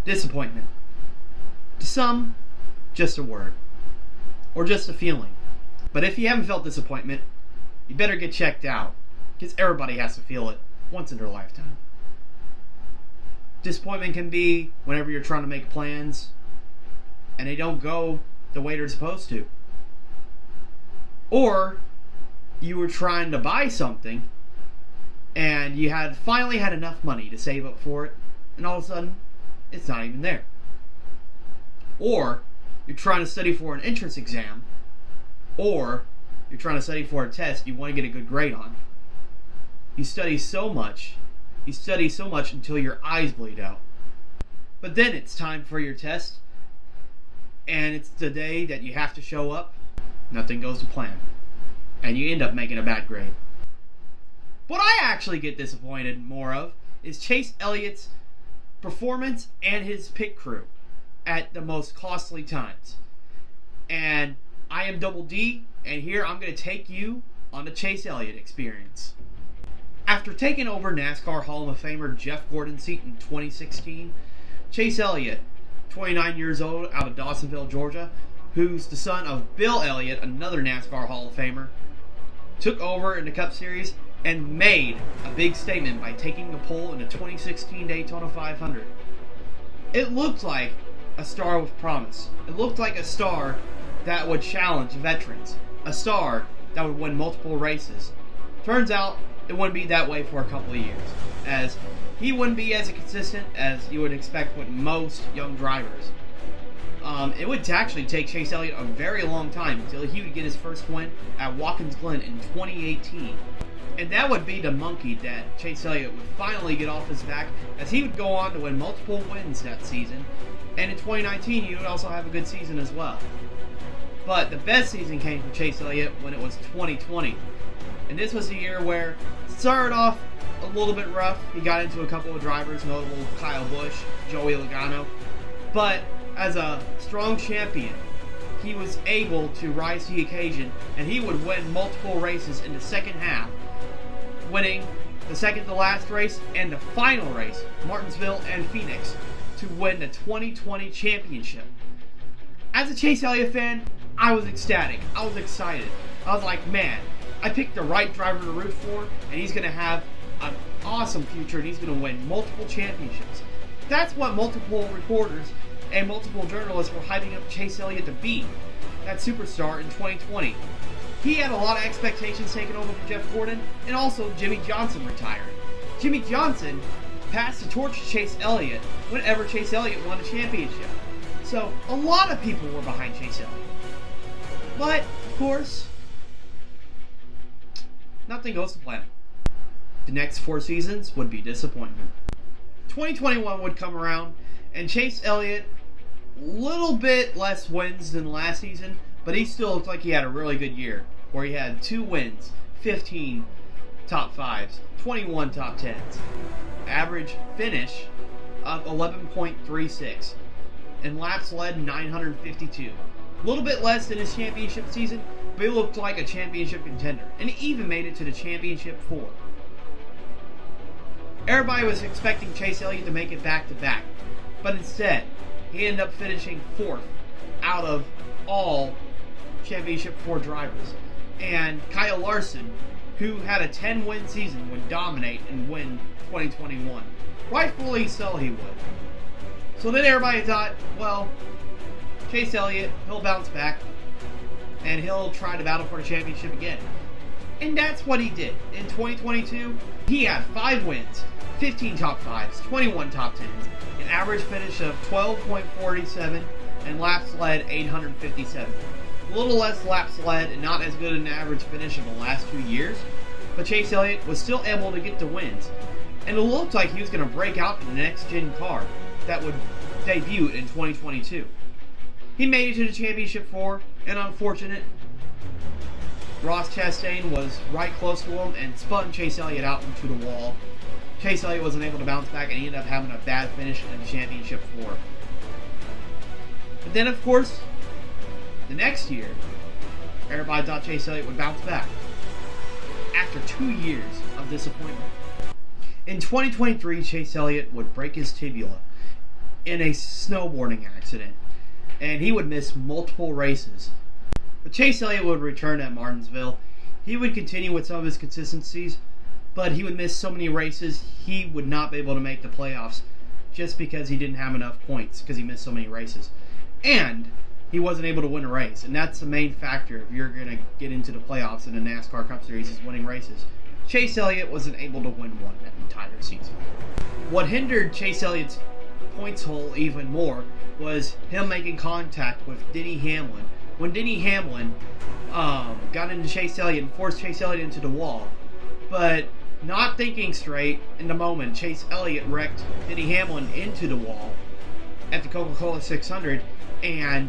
Disappointment. To some, just a word. Or just a feeling. But if you haven't felt disappointment, you better get checked out. Because everybody has to feel it once in their lifetime. Disappointment can be whenever you're trying to make plans and they don't go the way they're supposed to. Or you were trying to buy something and you had finally had enough money to save up for it, and all of a sudden it's not even there. Or you're trying to study for an entrance exam, or you're trying to study for a test you want to get a good grade on. You study so much until your eyes bleed out. But then it's time for your test, and it's the day that you have to show up. Nothing goes to plan, and you end up making a bad grade. What I actually get disappointed more of is Chase Elliott's performance and his pit crew at the most costly times. And I am Double D, and here I'm going to take you on the Chase Elliott experience. After taking over NASCAR Hall of Famer Jeff Gordon's seat in 2016, Chase Elliott, 29 years old, out of Dawsonville, Georgia, who's the son of Bill Elliott, another NASCAR Hall of Famer, took over in the Cup Series and made a big statement by taking the pole in the 2016 Daytona 500. It looked like a star with promise. It looked like a star that would challenge veterans. A star that would win multiple races. Turns out it wouldn't be that way for a couple of years, as he wouldn't be as consistent as you would expect with most young drivers. It would actually take Chase Elliott a very long time until he would get his first win at Watkins Glen in 2018. And that would be the monkey that Chase Elliott would finally get off his back, as he would go on to win multiple wins that season. And in 2019, he would also have a good season as well. But the best season came for Chase Elliott when it was 2020. And this was the year where it started off a little bit rough. He got into a couple of drivers, notable Kyle Busch, Joey Logano. But as a strong champion, he was able to rise to the occasion, and he would win multiple races in the second half, winning the second to last race and the final race, Martinsville and Phoenix, to win the 2020 championship. As a Chase Elliott fan, I was ecstatic. I was excited. I was like, man, I picked the right driver to root for, and he's going to have an awesome future, and he's going to win multiple championships. That's what multiple reporters and multiple journalists were hyping up Chase Elliott to be, that superstar in 2020. He had a lot of expectations taken over for Jeff Gordon, and also Jimmy Johnson retired. Jimmy Johnson passed the torch to Chase Elliott whenever Chase Elliott won a championship. So a lot of people were behind Chase Elliott. But, of course, nothing goes to plan. The next 4 seasons would be disappointment. 2021 would come around, and Chase Elliott, little bit less wins than last season, but he still looked like he had a really good year, where he had 2 wins, 15 top 5s, 21 top 10s. Average finish of 11.36, and laps led 952. A little bit less than his championship season, but he looked like a championship contender, and he even made it to the championship 4. Everybody was expecting Chase Elliott to make it back-to-back, but instead, he ended up finishing 4th out of all championship 4 drivers. And Kyle Larson, who had a 10-win season, would dominate and win 2021. Rightfully so, he would. So then everybody thought, well, Chase Elliott, he'll bounce back, and he'll try to battle for the championship again. And that's what he did. In 2022, he had 5 wins, 15 top 5s, 21 top 10s, an average finish of 12.47, and laps led 857. A little less laps led and not as good an average finish of the last 2 years, but Chase Elliott was still able to get the wins. And it looked like he was going to break out in the next-gen car that would debut in 2022. He made it to the championship 4, and unfortunate, Ross Chastain was right close to him and spun Chase Elliott out into the wall. Chase Elliott wasn't able to bounce back, and he ended up having a bad finish in the championship 4. But then, of course, the next year, everybody thought Chase Elliott would bounce back after 2 years of disappointment. In 2023, Chase Elliott would break his tibia in a snowboarding accident, and he would miss multiple races. But Chase Elliott would return at Martinsville. He would continue with some of his consistencies, but he would miss so many races he would not be able to make the playoffs just because he didn't have enough points because he missed so many races. And he wasn't able to win a race, and that's the main factor if you're going to get into the playoffs in the NASCAR Cup Series is winning races. Chase Elliott wasn't able to win one that entire season. What hindered Chase Elliott's points haul even more was him making contact with Denny Hamlin. When Denny Hamlin got into Chase Elliott and forced Chase Elliott into the wall, but not thinking straight in the moment, Chase Elliott wrecked Denny Hamlin into the wall at the Coca-Cola 600, and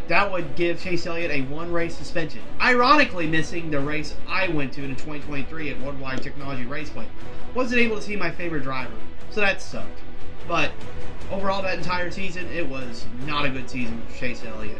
that would give Chase Elliott a one-race suspension. Ironically, missing the race I went to in 2023 at Worldwide Technology Raceway. Wasn't able to see my favorite driver, so that sucked. But overall, that entire season, it was not a good season for Chase Elliott.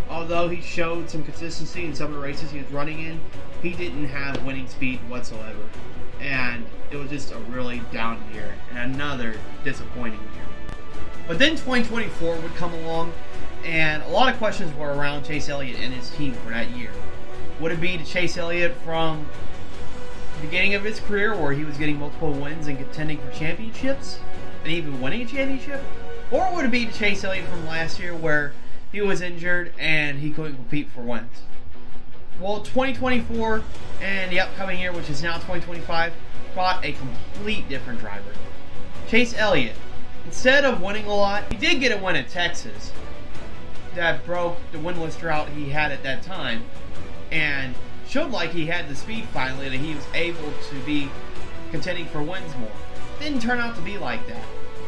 Although he showed some consistency in some of the races he was running in, he didn't have winning speed whatsoever. And it was just a really down year, and another disappointing year. But then 2024 would come along, and a lot of questions were around Chase Elliott and his team for that year. Would it be to Chase Elliott from the beginning of his career where he was getting multiple wins and contending for championships and even winning a championship? Or would it be to Chase Elliott from last year where he was injured and he couldn't compete for wins? Well, 2024 and the upcoming year, which is now 2025, brought a complete different driver. Chase Elliott, instead of winning a lot, he did get a win at Texas that broke the winless drought he had at that time and showed like he had the speed finally that he was able to be contending for wins more. Didn't turn out to be like that,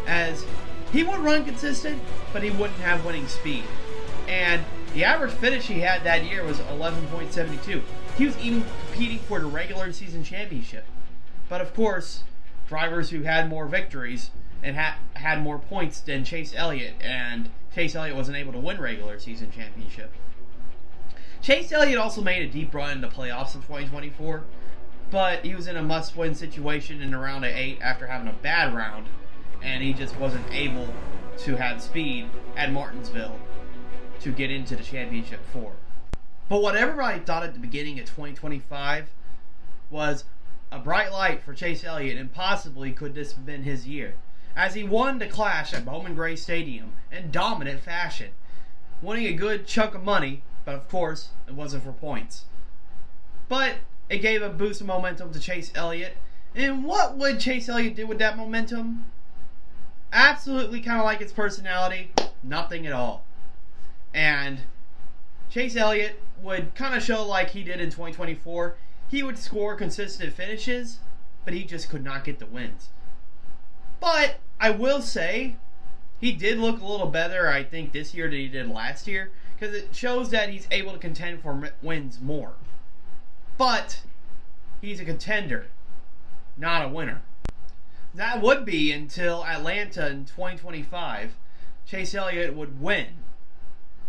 as he would run consistent, but he wouldn't have winning speed. And the average finish he had that year was 11.72. He was even competing for the regular season championship. But of course, drivers who had more victories and had more points than Chase Elliott, and Chase Elliott wasn't able to win regular season championship. Chase Elliott also made a deep run in the playoffs in 2024, but he was in a must-win situation in the round of 8 after having a bad round, and he just wasn't able to have speed at Martinsville to get into the championship 4. But what everybody thought at the beginning of 2025 was a bright light for Chase Elliott, and possibly could this have been his year, as he won the Clash at Bowman Gray Stadium in dominant fashion, winning a good chunk of money, but of course, it wasn't for points. But it gave a boost of momentum to Chase Elliott, and what would Chase Elliott do with that momentum? Absolutely kind of like his personality, nothing at all. And Chase Elliott would kind of show like he did in 2024. He would score consistent finishes, but he just could not get the wins. But I will say, he did look a little better, I think, this year than he did last year, because it shows that he's able to contend for wins more. But he's a contender, not a winner. That would be until Atlanta in 2025. Chase Elliott would win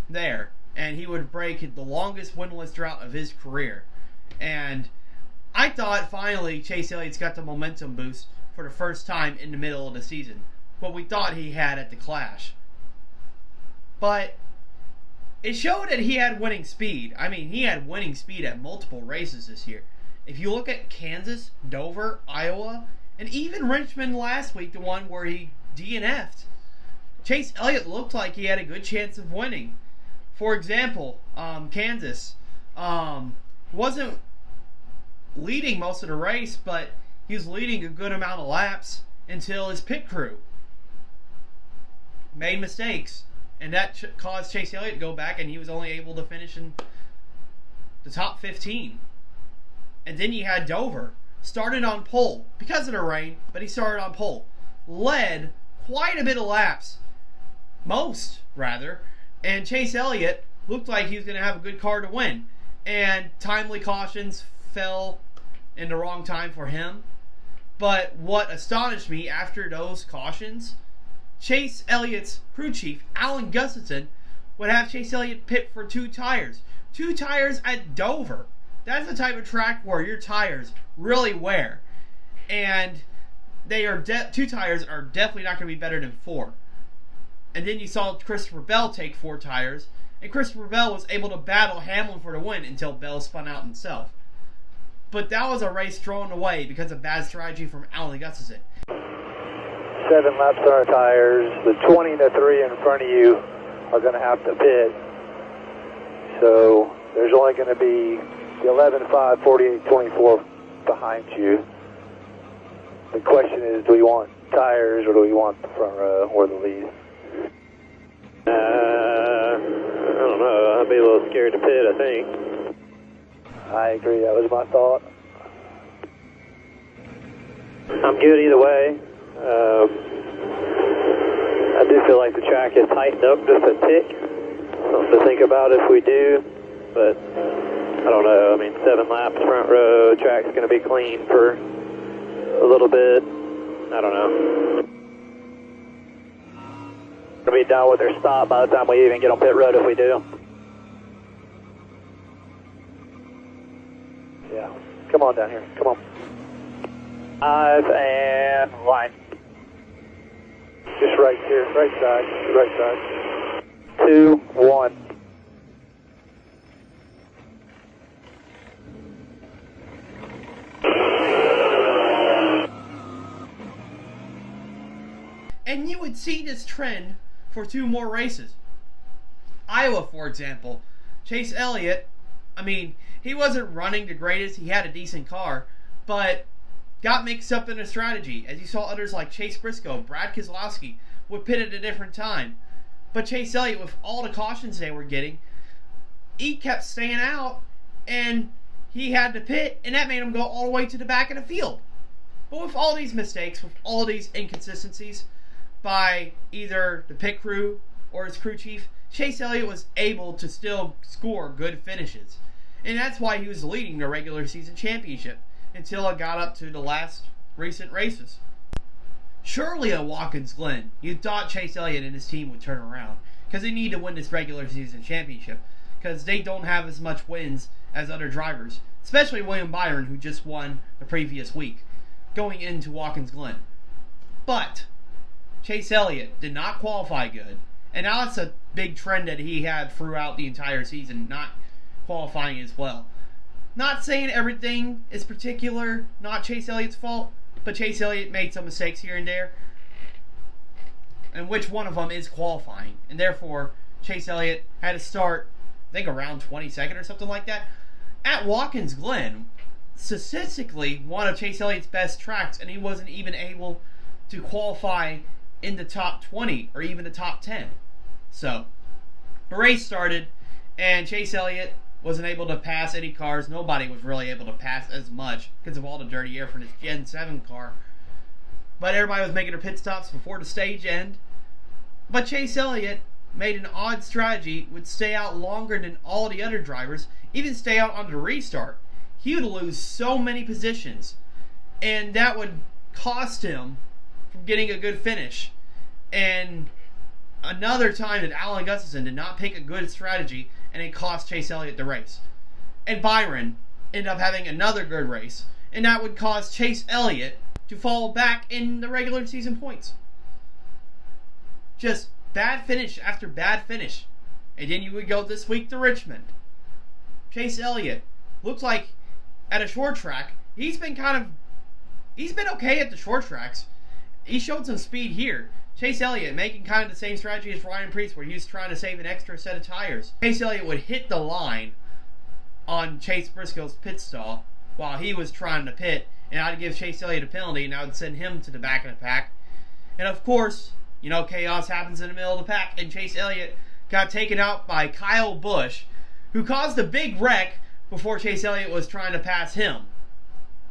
there, and he would break the longest winless drought of his career. And I thought finally Chase Elliott's got the momentum boost for the first time in the middle of the season, what we thought he had at the Clash. But it showed that he had winning speed. I mean, he had winning speed at multiple races this year. If you look at Kansas, Dover, Iowa, and even Richmond last week, the one where he DNF'd, Chase Elliott looked like he had a good chance of winning. For example, Kansas wasn't leading most of the race, but he was leading a good amount of laps until his pit crew made mistakes. And that caused Chase Elliott to go back, and he was only able to finish in the top 15. And then you had Dover, started on pole because of the rain, but he started on pole. Led quite a bit of laps, most rather, and Chase Elliott looked like he was going to have a good car to win. And timely cautions fell in the wrong time for him. But what astonished me after those cautions, Chase Elliott's crew chief, Alan Gustafson, would have Chase Elliott pit for 2 tires. 2 tires at Dover. That's the type of track where your tires really wear. And they are 2 tires are definitely not going to be better than 4. And then you saw Christopher Bell take 4 tires, and Christopher Bell was able to battle Hamlin for the win until Bell spun out himself. But that was a race thrown away because of bad strategy from Alan Gustafson. 7 laps on our tires. The 20 and the 3 in front of you are going to have to pit. So there's only going to be the 11, 5, 48, 24 behind you. The question is, do we want tires or do we want the front row or the lead? I don't know. I'd be a little scared to pit, I think. I agree. That was my thought. I'm good either way. I do feel like the track is tightened up just a tick. Something to think about if we do, but I don't know. I mean, 7 laps front row, track's going to be clean for a little bit. I don't know. We'll be done with their stop by the time we even get on pit road if we do. Yeah. Come on down here. Come on. 5 and line. Just right here. Right side. Right side. 2, 1. And you would see this trend for 2 more races. Iowa, for example. Chase Elliott, I mean, he wasn't running the greatest. He had a decent car, but got mixed up in a strategy. As you saw others like Chase Briscoe, Brad Keselowski would pit at a different time. But Chase Elliott, with all the cautions they were getting, he kept staying out, and he had to pit, and that made him go all the way to the back of the field. But with all these mistakes, with all these inconsistencies by either the pit crew or his crew chief, Chase Elliott was able to still score good finishes. And that's why he was leading the regular season championship until it got up to the last recent races. Surely at Watkins Glen, you thought Chase Elliott and his team would turn around because they need to win this regular season championship because they don't have as much wins as other drivers, especially William Byron, who just won the previous week, going into Watkins Glen. But Chase Elliott did not qualify good, and now it's a big trend that he had throughout the entire season, not qualifying as well. Not saying everything is not Chase Elliott's fault, but Chase Elliott made some mistakes here and there, and which one of them is qualifying, and therefore Chase Elliott had to start, I think, around 22nd or something like that, at Watkins Glen, statistically one of Chase Elliott's best tracks, and he wasn't even able to qualify in the top 20 or even the top 10. So the race started, and Chase Elliott wasn't able to pass any cars. Nobody was really able to pass as much because of all the dirty air from his Gen 7 car. But everybody was making their pit stops before the stage end. But Chase Elliott made an odd strategy, would stay out longer than all the other drivers, even stay out on the restart. He would lose so many positions, and that would cost him from getting a good finish. And another time that Alan Gustafson did not pick a good strategy, and it cost Chase Elliott the race. And Byron ended up having another good race, and that would cause Chase Elliott to fall back in the regular season points. Just bad finish after bad finish. And then you would go this week to Richmond. Chase Elliott looks like at a short track, he's been okay at the short tracks. He showed some speed here. Chase Elliott making kind of the same strategy as Ryan Preece, where he was trying to save an extra set of tires. Chase Elliott would hit the line on Chase Briscoe's pit stall while he was trying to pit, and I'd give Chase Elliott a penalty, and I would send him to the back of the pack. And of course, chaos happens in the middle of the pack, and Chase Elliott got taken out by Kyle Busch, who caused a big wreck before Chase Elliott was trying to pass him.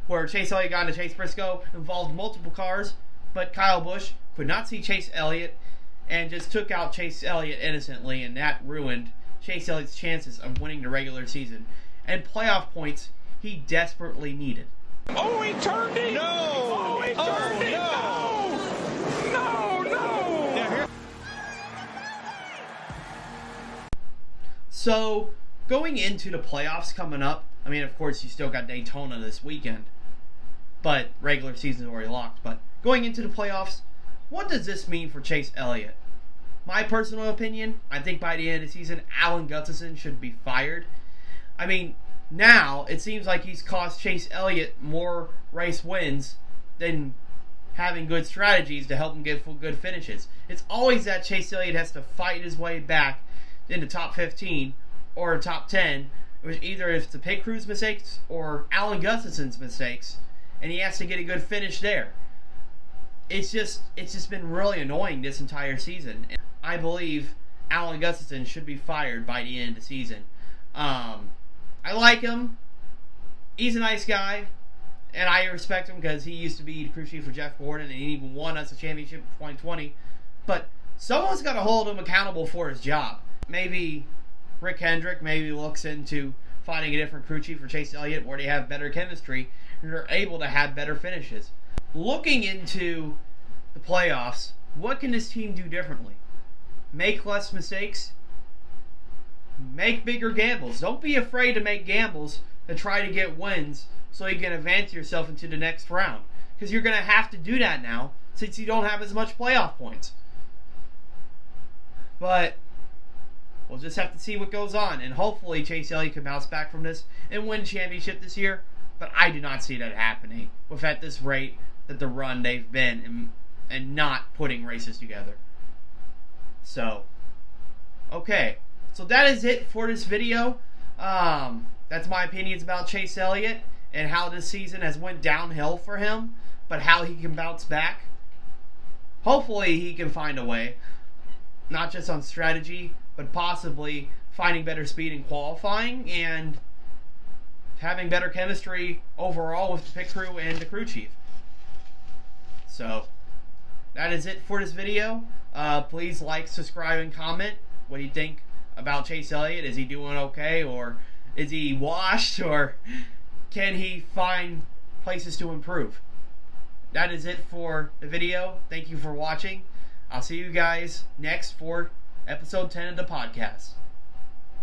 Where Chase Elliott got into Chase Briscoe, involved multiple cars, but Kyle Busch could not see Chase Elliott and just took out Chase Elliott innocently, and that ruined Chase Elliott's chances of winning the regular season and playoff points he desperately needed. Oh, he turned it! No! Oh, he turned it! No! No! So, going into the playoffs coming up, I mean, of course, you still got Daytona this weekend, but regular season's already locked. But going into the playoffs, what does this mean for Chase Elliott? my personal opinion, I think by the end of the season, Alan Gustafson should be fired. I mean, now it seems like he's cost Chase Elliott more race wins than having good strategies to help him get good finishes. It's always that Chase Elliott has to fight his way back into top 15 or top 10, which either it's the pit crew's mistakes or Alan Gustafson's mistakes, and he has to get a good finish there. It's just been really annoying this entire season. I believe Alan Gustafson should be fired by the end of the season. I like him. He's a nice guy, and I respect him because he used to be the crew chief for Jeff Gordon, and he even won us a championship in 2020. But someone's got to hold him accountable for his job. Maybe Rick Hendrick looks into finding a different crew chief for Chase Elliott where they have better chemistry and are able to have better finishes. Looking into the playoffs, what can this team do differently? Make less mistakes. Make bigger gambles. Don't be afraid to make gambles to try to get wins so you can advance yourself into the next round. Because you're going to have to do that now since you don't have as much playoff points. But we'll just have to see what goes on. And hopefully Chase Elliott can bounce back from this and win the championship this year. But I do not see that happening with at this rate that the run they've been and not putting races together. So, okay. So that is it for this video. That's my opinions about Chase Elliott and how this season has went downhill for him, but how he can bounce back. Hopefully he can find a way, not just on strategy, but possibly finding better speed in qualifying and having better chemistry overall with the pit crew and the crew chief. So, that is it for this video. Please like, subscribe, and comment. What do you think about Chase Elliott? Is he doing okay, or is he washed, or can he find places to improve? That is it for the video. Thank you for watching. I'll see you guys next for episode 10 of the podcast.